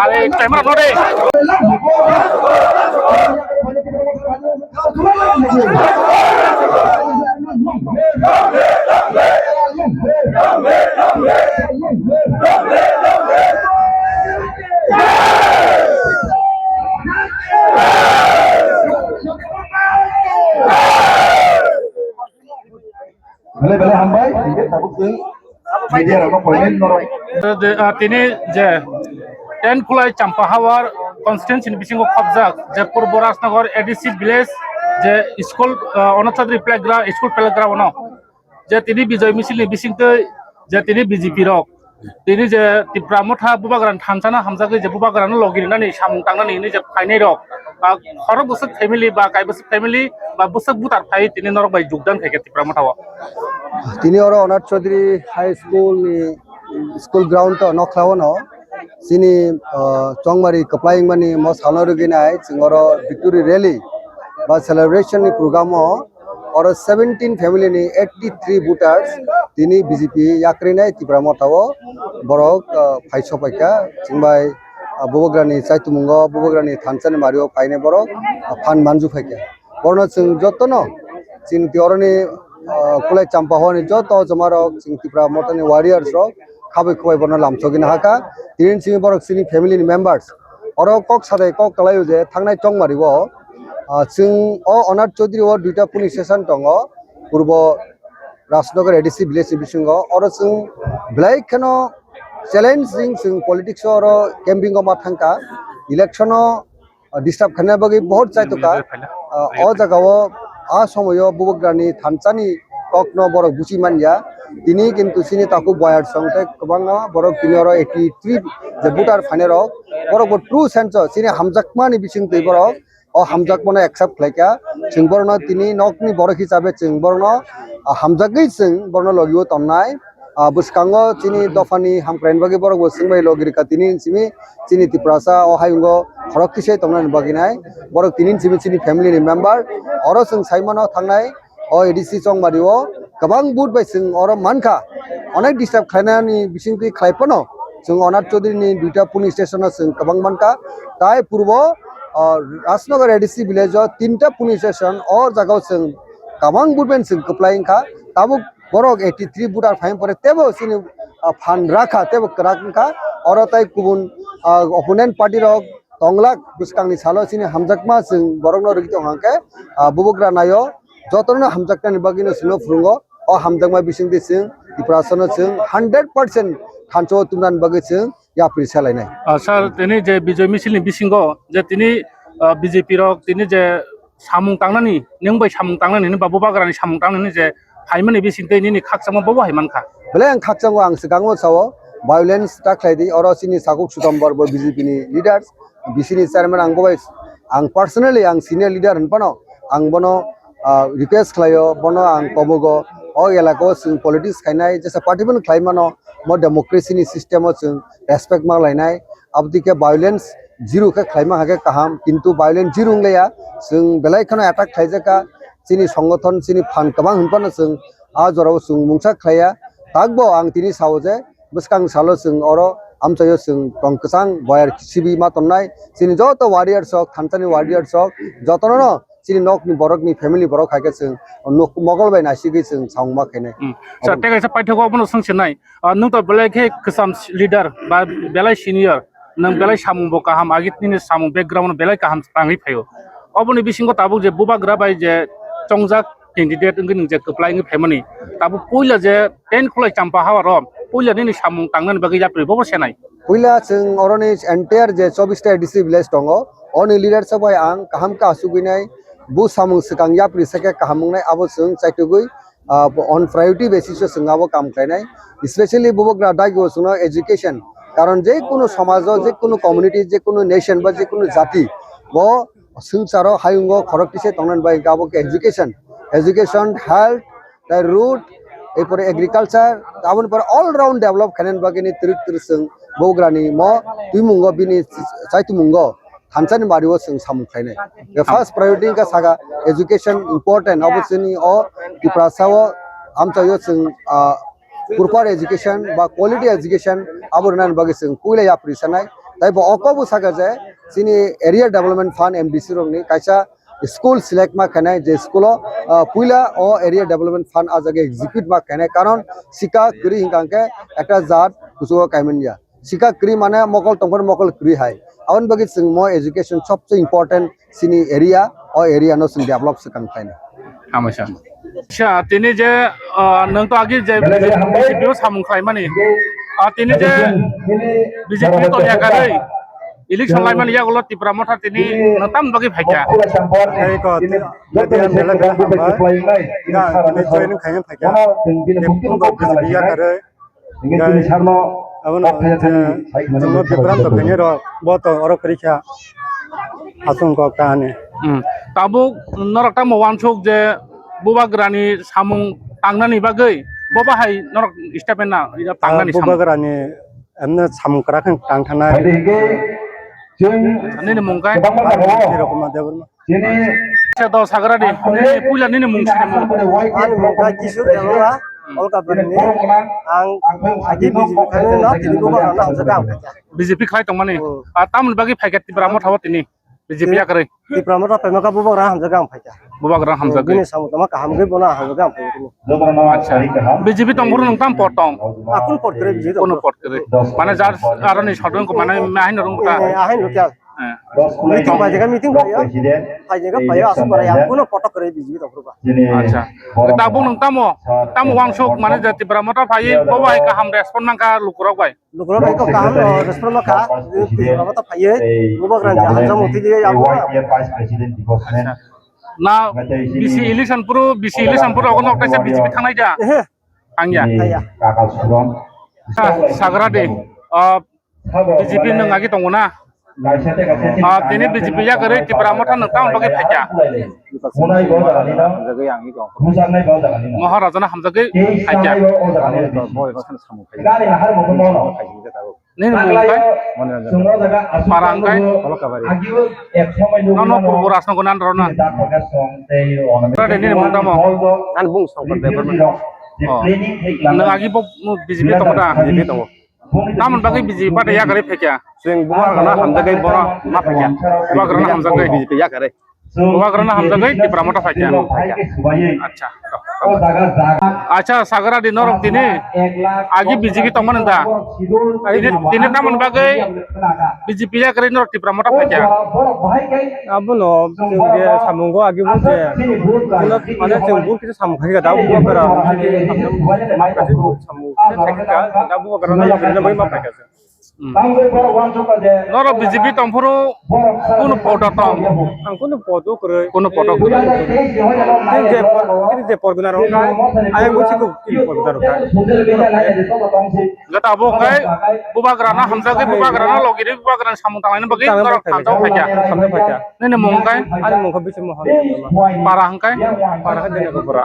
আরে ক্যামেরা ধরে Bale hambai ini tabuk tu media orang poin norong. তিনি যে টেন কুলাই চাম্পা হাওয়ার কনস্টিটুয়েন্সি বিশিঙ্গ খবজাক যে পূর্ব রাজনগর এডিসি ভিলেজ যে স্কুল অনাথ প্লেগ্রাউন্ড স্কুল প্লেগ্রাউন্ড যে তিনি বিজয় মিছিলনি বিশিংতে যে তিনি বিজেপি রক তিনি যে ত্রিপুরা মথা বুবাগ্রান থানসানা হামজাগৈ যে বুবাগ্রান লগিनानै সামুं थांनानै যে ফাইনাই রক খর বসক ফ্যামিলি বা কাই বসক ফ্যামিলি বা বসক বুতার ফাই তিনি নরক বাই যোগদান থাকে ত্রিপুরা মথাও তিনি ওর Anath Chowdhury high school school ground তো নখাওনো চিনি চংমারি কপ্লাইং মানি মো সানো রুগিনাই চিংর ভিক্টোরি র্যালি বা সেলিব্রেশন नि प्रोग्राम और 17 फैमिली नि 83 वोटार्स তিনি বিজেপি ইয়াকরিনাই ত্রিপুরা মথাও বরক ফাইছো পাইকা চিংবাই বুবগ্রানি চাইতুমুঙ্গ বুবগ্রানি থানসানি মারিও ফাইনে বরক ফান মানজু ফাইকা বর্ণ চিং যতনো চিং তিওরনি কুলাই চাম্পা হওয়ানি যত জমারক চিং ত্রিপুরা মথানি ওয়ারিয়ার্स রক খাबै খবাই বর্ণ লামছगिन हाका তিন চিং বরক চিনি ফ্যামিলি मेम्बार्स और कक सादै कक तलायो जे थांनाय चंमारिबो जों अनाथ चौधरी और दुईटा पुलिस स्टेशन दङ पूर्व राजनगर एडिसि भिलेज बिसिंग और जों ब्लाइखनो चैलेंजिंग जों पॉलिटिक्स और कैंपिंग मा थांका इलेक्शन डिस्टर्ब खाने बगे बहुत जायतका अ जगाव आ समयो बुबग्रानि थानसानि ककनो बरक बुसि मानया তিনি কিন্তু চিনি তাকু বয়ার সংতে গোबाङा बरक তিনি और 83 जे बुटार फाइनेरक बरक ट्रू सेंस चिनि हामजाकमानि बिसिं तै बरक अ हामजाकमानो एक्सेप्ट खालायका जों बरनो तिनि नकनि बरक हिसाबै जों बरनो हामजाकै जों बरनो लगियो तमनाय बुसकांगो चिनि दफानि हामक्राइन बगे बरक बसिंबाय लगिरिका तिनि सिमि चिनि तिप्रासा अ हायुंगो खरकतिसै तमनाय बगिनाय बरक तिनि सिमि चिनि फैमिली मेम्बर और जों साइमानो थांनाय अ एडिसि चंमारिओ गोबां बुट बाय जों और मानखा अनेक डिस्टार्ब खालायनायनि बिसिंथि खालायपनो जों अनाथ चौधरीनि दुईटा पुलिस स्टेशन जों गोबां मानखा ताय पूर्व राजनगर एडिसि भिलेज तीनटा पुलिस स्टेशन और जगह जों गोबां बुटमेन जों कप्लाइंखा ताबो बरक 83 बुटार फाइन परे तेबो सिनि फान राखा तेबो राखा और ताय गुबुन अपोनेंट पार्टी रक तंगलाक बुसकांनि सालो सिनि हामजाकमा जों बरकनो रगितो हांके बुबग्रा नायो जतनो हामजाकनानि बागिनो सिनो फुरुंगो अ हामजाकमा बिसिंदि जों इप्रासनो जों 100% थानचो तुनान बागै जों याप्रि सालायनाय স্যার তিনি যে বিজয় মিছিলনি বিসিঙ্গ যে তিনি বিজেপি রক তিনি যে সামুং তাंनानै नों बाय सामुं तांनानै बा बुबाग्रानि सामुं तांनानै जे फाइमानि बिसिंते नि खाकसामा बबो हायमानखा बले आं खाकसांगो आं सिगाङो सावो वायलेंस ताख्लायदि और सिनि साकुक सुदम्बर बो बीजेपी नि लीडर्स बिसिनि चेयरमैन आं बय आं पर्सनली आं सीनियर लीडर हनपनो आं बनो रिक्वेस्ट खालायो बनो आं कमगो अ एलाको जों पॉलिटिक्स खायनाय जेसा पार्टीबो खायमानो मो डेमोक्रेसीनि सिस्टेमो जों रेस्पेक्ट मालायनाय अबदिके वायलेंस जिरो के खायमा हागे काहाम किन्तु वायलेंस जिरो लेया जों बेलायखनो अटैक खायजाका चिनि संगठन चिनि फान गोबां हनपनो जों आ जराव जों मुंसा खाया ताकबो आं तिनि सावजे बसकां सालो जों और आमचायो जों टंकसां बयार सिबि मा तन्नाय चिनि जत वारियर्स थानसानि वारियर्स जतनो चिनि नकनि बरकनि फैमिली बरक हागे जों मगलबाय नासिगै जों सावमा खायनाय सर तेगायसा पाइथको बनो संसिनाय नों तो बेलायखे खसाम लीडर बा बेलाय सीनियर नों बेलाय सामुंबो काहाम आगितनि सामुं बैकग्राउंड बेलाय काहाम तांगै फायो अबनि बिसिंगो ताबु जे बुबाग्रा बाय जे चंजाक कैंडिडेट इंगनि जे कप्लाइंग फेमनि ताबु पयला जे 10 खुलाय चाम्पा हावार पयला नि सामुं तांनानै बागै जाप्रि बबो सेनाय पयला जों अरनि एन्टायर जे 24 टा एडिसि भिलेज दङ अनि लीडर सबाय आं काहाम का सुगैनाय बु सामुं सिगां याप्रि सेके काहामंनाय आबो जों चाइतुगै ऑन प्रायोरिटी बेसिस जों आबो काम खायनाय स्पेशली बुबग्रा दाइगो जों एजुकेशन कारण जे कोनो समाज जे कोनो कम्युनिटी जे कोनो नेशन बा जे कोनो जाति वो संसारो हायुंगो खरकतिसे तंगनान बाय गाबो एजुकेशन हेल्थ द रूट एपर एग्रीकल्चर गाबोन पर ऑल राउंड डेवलप खानेन बागेनि तिरिक जों बुबग्रानि म तुइमुंगो बिनि चाइतुमुंगो थानसानि मारिओ जों सामुं खायनाय बे फर्स्ट प्रायोरिटी का सागा एजुकेशन इम्पोर्टेंट अबसनि अ दिप्रासाव amchayo sing proper education ba quality education aburnan bagi sing puila ya prisanai tai bo okobu saga je sini area development fund MDC rongni kaisa school select ma khanai je school puila o area development fund ajage execute ma khanai karon sika kri hingangke ekta jat kusugo kaimenja sika kri mane mokol tongpor mokol kri hai awan bagi sing mo education सबसे important sini area o area no sing develop sekang thaina হামাইছা আচ্ছা তিনি যে নং তো আগে যে বিজেপিও সামুং খাইমানি তিনি যে বিজেপি তো ইয়াকারে ইলেকশন লাইমানি ইয়াগুলো ত্রিপুরা মঠা তিনি নতাম বাকি ভাইকা এই কত dia melaga hamba ya ini join khayan phaka depun go biya kare abon jono bipram to khane ro bot oro parikha asung ko kane তাবু নরকটা মওয়ানসুক যে বুবাগ্রানি সামুং টাংনানি বাগৈ ববাহাই নরক স্টাপেনা ইয়া টাংনানি সামুং bubagrani amna samukra khang tang thana নিনে মুংকাই এরকম দেবর সে দ সাগরানি পুইলা নিনে মুংছি An mungka kisur jawa olka berni ang aji biji khane na tini ko ba na hamsa ka BJP খাই তংমানি তামন বাকি ফাইকা ত্রিপুরা মঠাও তিনি বিজেপি ইয়াকারে di pramata pemaka buba ra hamsa ka phaja বুবাগ্রান হামজাগৈ gini samu tama ka hamge bona hamsa ka phaja আচ্ছা BJP তংবুর নংতাম পটং akun pot kare biji কোন পট করে মানে যার আরনি সদন ko মানে মাহিন রংটা ahin lo kya meeting pa jaga meeting pa jaga pa ya asu para ya kuno potok kare biji to purba আচ্ছা তাবু নংতামো তামো ওয়াংসুক মানে যে ত্রিপুরা মঠা ফাই ববাই কাহাম রেসপন্স নাকা লুকুরক by lugro bai ko kaham lo respon maka di pramata phaye buba ran ja hamsa muti je ya bu না BC election পুরো BC election পুরো অগন অক্টাইসা BJP থানাই যা আংয়া সাগরা দে বিজেপি নং আগে দङना তিনি বিজেপি या करे ত্রিপুরা মঠা নংতাম লগে ফাইকা মহারাজানা হামজাগৈ ফাইকা নিনে মুংকাই পারাংকাই নন পূর্ব রাজনগর নান রনা রে নিনে মুংতামো an bung songkar deber নং আগে বিজেপি দङটা বিজেপি দङ তামন বাকি বিজেপি পাতে या करे ফাইকা sing buba kana hamsa ka bona ma phaja বুবাগ্রান হামজাগৈ biji ya kare বুবাগ্রান হামজাগৈ ত্রিপুরা মঠা ফাইকা আচ্ছা আচ্ছা সাগরা দি নরক তিনি আগে বিজেপি তংমান দা তিনি তামন বাকি বিজেপি या करे নরক ত্রিপুরা মঠা ফাইকা abono je samunggo agi bu je mane jeng bu kitu samu khagi da bu kara samu khagi da bu kara na ya bai ma phaka নরক বিজেপি তংফুরু কোন পদ তং ang kuno podo kare কোন পদ je porguna ro ka ay bu chiku porguna ro ka gata bo kai bubagrana hamjagai bubagrana logiri bubagrana samung tanglaina bagi norok hamjau faika samne phaka nene mongkai ani mongko bisu mohon parangkai para ka dene ko pura